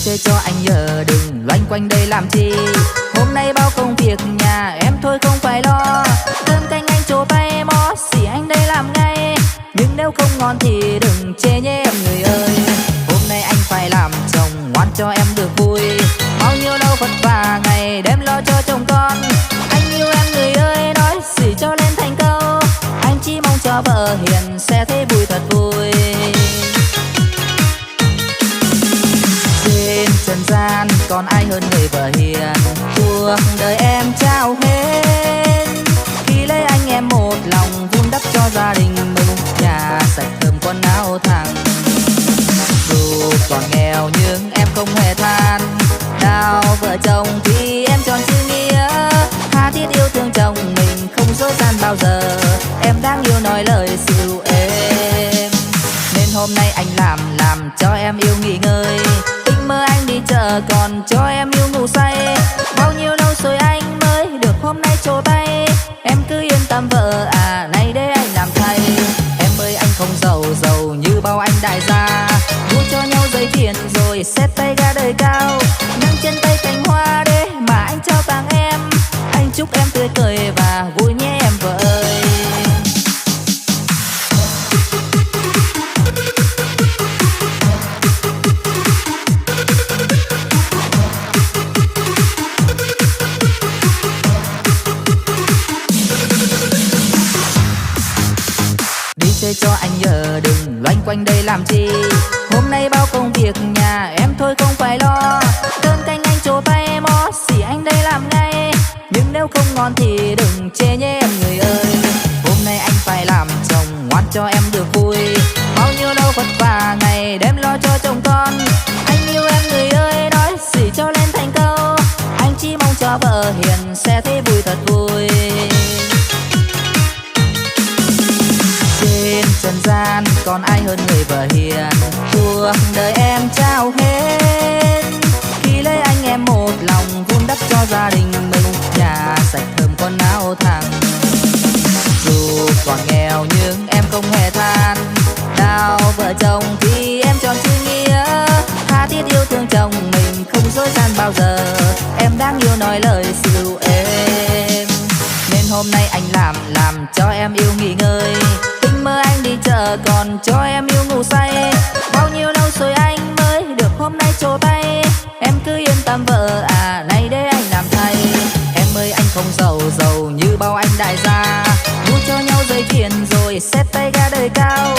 chơi cho anh giờ đừng loanh quanh đây làm chi. Hôm nay bao công việc nhà em thôi không phải lo. Cơm canh anh trổ tay mó xỉ anh đây làm ngay. Nhưng nếu không ngon thì đừng chê nhé em người ơi. Hôm nay anh phải làm chồng ngoan cho em được vui. Bao nhiêu lâu vất vả ngày đêm lo cho chồng con. Anh yêu em người ơi nói xỉ cho lên thành câu. Anh chỉ mong cho vợ hiền sẽ thấy vui thật vui. Trên trần gian còn ai hơn người vợ hiền. Cuộc đời em trao hết khi lấy anh em một lòng vun đắp cho gia đình mình. Nhà sạch thơm quần áo thẳng. Dù còn nghèo nhưng em không hề than. Nào vợ chồng thì em chọn chữ nghĩa. Tha thiết yêu thương chồng mình không dối gian bao giờ. Em đáng yêu nói lời dịu êm. Nên hôm nay anh làm cho em yêu nghỉ ngơi. Tình mơ anh đi chợ còn cho em yêu ngủ say. Bao nhiêu lâu rồi anh mới được hôm nay trổ tay. Em cứ yên tâm vợ à nay để anh làm thay. Em ơi anh không giàu như bao anh đại gia. Mua cho nhau giấy tiền rồi xét tay ga đời cao. Nâng trên tay cành hoa để mà anh trao tặng em. Anh chúc em tươi cười và vui nhé em vợ ơi. Chơi cho anh giờ đừng loanh quanh đây làm chi. Hôm nay bao công việc nhà em thôi không phải lo. Cơm canh anh trổ tay mó xỉ anh đây làm ngay. Nhưng nếu không ngon thì đừng chê nhé em người ơi. Hôm nay anh phải làm chồng ngoan cho em được vui. Bao nhiêu lâu vất vả ngày đêm lo cho chồng con. Anh yêu em người ơi nói xỉ cho lên thành câu. Anh chỉ mong cho vợ hiền sẽ thấy vui thật vui. Trên trần gian còn ai hơn người vợ hiền. Cuộc đời em trao hết khi lấy anh em một lòng vun đắp cho gia đình mình. Nhà sạch thơm quần áo thẳng. Dù còn nghèo nhưng em không hề than. Nào vợ chồng thì em chọn chữ nghĩa. Tha thiết yêu thương chồng mình không dối gian bao giờ. Em đáng yêu nói lời dịu êm. Nên hôm nay anh làm cho em yêu nghỉ ngơi. Mơ anh đi chợ còn cho em yêu ngủ say. Bao nhiêu lâu rồi anh mới được hôm nay trổ tay. Em cứ yên tâm vợ à nay để anh làm thay. Em ơi anh không giàu như bao anh đại gia. Mua cho nhau giấy tiền rồi xét tay ga đời cao.